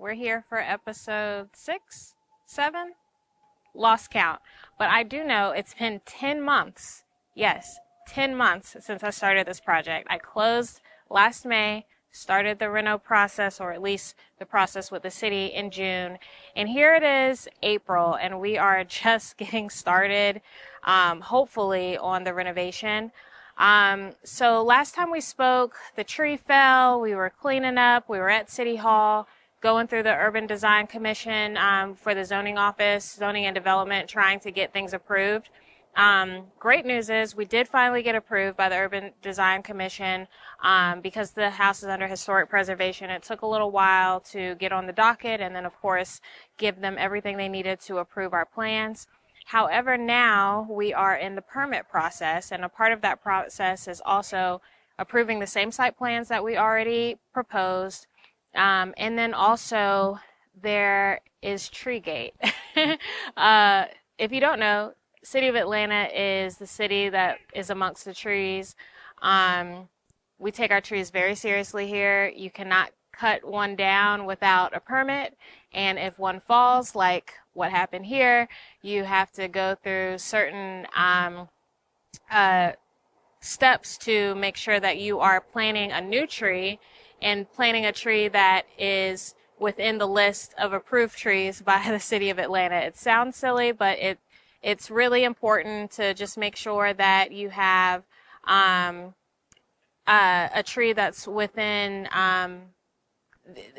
We're here for episode 6, 7, lost count. But I do know it's been 10 months. Yes, 10 months since I started this project. I closed last May, started the reno process, or at least the process with the city in June. And here it is, April, and we are just getting started, hopefully on the renovation. So last time we spoke, the tree fell, we were cleaning up, we were at City Hall, going through the Urban Design Commission, for the zoning office, zoning and development, trying to get things approved. Great news is we did finally get approved by the Urban Design Commission, because the house is under historic preservation. It took a little while to get on the docket and then of course give them everything they needed to approve our plans. However, now we are in the permit process, and a part of that process is also approving the same site plans that we already proposed. And then also there is Treegate. If you don't know, City of Atlanta is the city that is amongst the trees. We take our trees very seriously here. You cannot cut one down without a permit. And if one falls, like what happened here, you have to go through certain steps to make sure that you are planting a new tree and planting a tree that is within the list of approved trees by the City of Atlanta. It sounds silly, but it's really important to just make sure that you have a tree that's within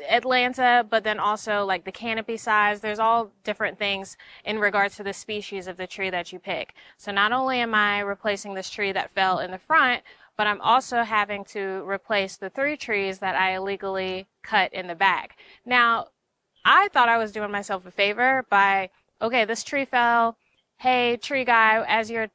Atlanta, but then also like the canopy size. There's all different things in regards to the species of the tree that you pick. So not only am I replacing this tree that fell in the front, but I'm also having to replace the 3 trees that I illegally cut in the back. Now, I thought I was doing myself a favor by, okay, this tree fell. Hey, tree guy, as you're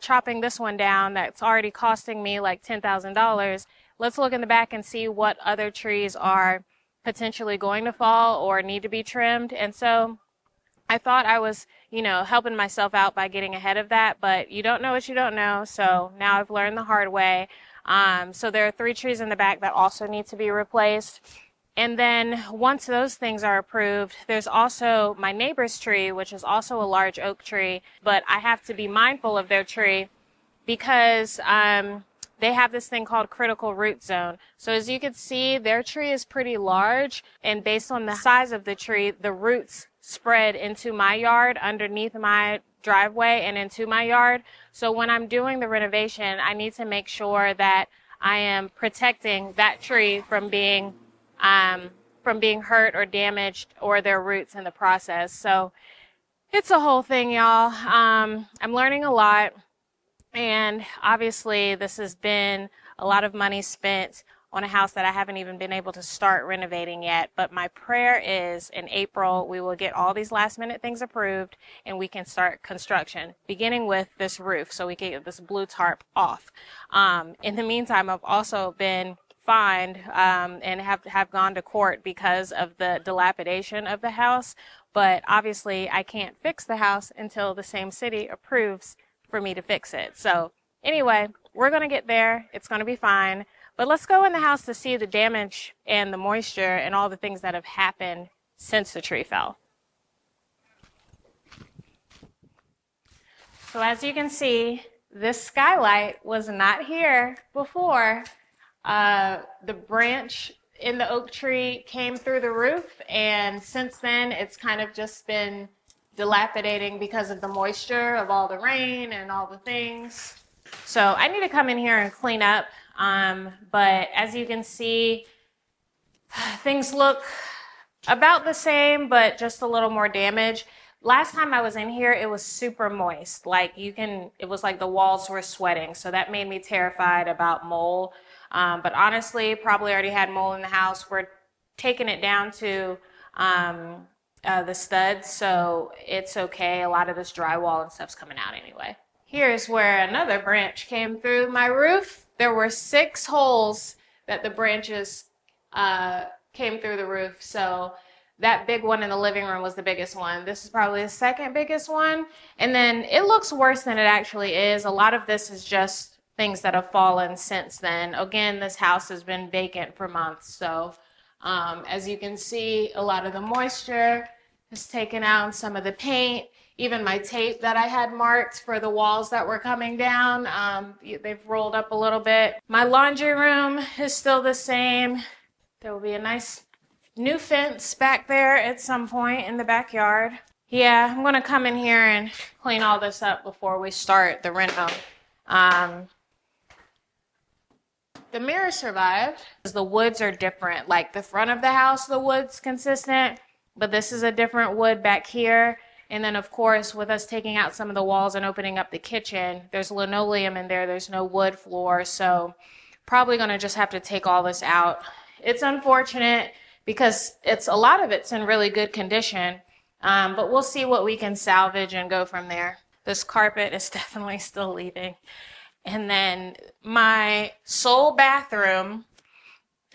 chopping this one down that's already costing me like $10,000, let's look in the back and see what other trees are potentially going to fall or need to be trimmed. And so I thought I was, helping myself out by getting ahead of that, but you don't know what you don't know. So now I've learned the hard way. So there are 3 trees in the back that also need to be replaced. And then once those things are approved, there's also my neighbor's tree, which is also a large oak tree, but I have to be mindful of their tree because they have this thing called critical root zone. So as you can see, their tree is pretty large, and based on the size of the tree, the roots spread into my yard, underneath my driveway, and into my yard. So when I'm doing the renovation, I need to make sure that I am protecting that tree from being hurt or damaged, or their roots in the process. So it's a whole thing, y'all. I'm learning a lot. And obviously this has been a lot of money spent on a house that I haven't even been able to start renovating yet. But my prayer is in April, we will get all these last minute things approved and we can start construction, beginning with this roof so we can get this blue tarp off. In the meantime, I've also been fined and have gone to court because of the dilapidation of the house. But obviously I can't fix the house until the same city approves for me to fix it. So anyway, we're going to get there. It's going to be fine. But let's go in the house to see the damage and the moisture and all the things that have happened since the tree fell. So as you can see, this skylight was not here before. The branch in the oak tree came through the roof, and since then it's kind of just been dilapidating because of the moisture of all the rain and all the things. So I need to come in here and clean up. But as you can see, things look about the same, but just a little more damage. Last time I was in here, it was super moist. It was like the walls were sweating. So that made me terrified about mold. But honestly, probably already had mold in the house. We're taking it down to, the studs, so it's okay. A lot of this drywall and stuff's coming out anyway. Here's where another branch came through my roof. There were 6 holes that the branches came through the roof. So that big one in the living room was the biggest one. This is probably the second biggest one. And then it looks worse than it actually is. A lot of this is just things that have fallen since then. Again, this house has been vacant for months, so As you can see, a lot of the moisture has taken out some of the paint. Even my tape that I had marked for the walls that were coming down, they've rolled up a little bit. My laundry room is still the same. There will be a nice new fence back there at some point in the backyard. Yeah, I'm gonna come in here and clean all this up before we start the reno. The mirror survived. The woods are different. Like the front of the house, the wood's consistent, but this is a different wood back here. And then of course, with us taking out some of the walls and opening up the kitchen, there's linoleum in there. There's no wood floor. So probably gonna just have to take all this out. It's unfortunate because a lot of it's in really good condition. But we'll see what we can salvage and go from there. This carpet is definitely still leaving. And then my sole bathroom,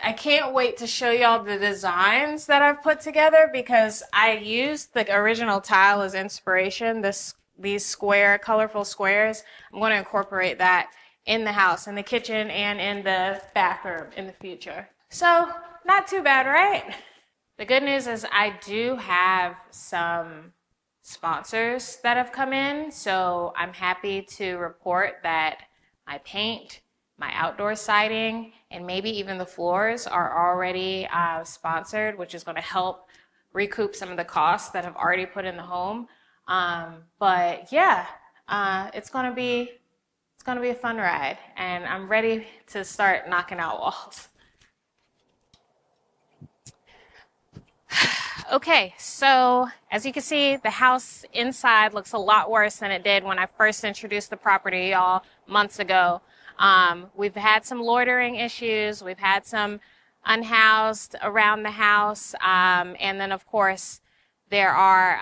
I can't wait to show y'all the designs that I've put together because I used the original tile as inspiration, these square, colorful squares. I'm going to incorporate that in the house, in the kitchen, and in the bathroom in the future. So, not too bad, right? The good news is I do have some sponsors that have come in, so I'm happy to report that my paint, my outdoor siding, and maybe even the floors are already sponsored, which is going to help recoup some of the costs that I've already put in the home. But yeah, it's going to be a fun ride, and I'm ready to start knocking out walls. Okay, so as you can see, the house inside looks a lot worse than it did when I first introduced the property to y'all months ago. We've had some loitering issues. We've had some unhoused around the house. And then, of course, there are,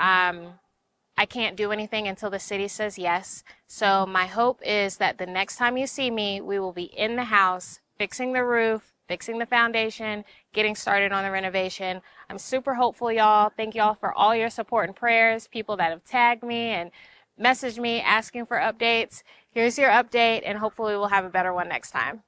I can't do anything until the city says yes. So my hope is that the next time you see me, we will be in the house, fixing the roof, fixing the foundation, getting started on the renovation. I'm super hopeful, y'all. Thank y'all for all your support and prayers, people that have tagged me and messaged me asking for updates. Here's your update, and hopefully we'll have a better one next time.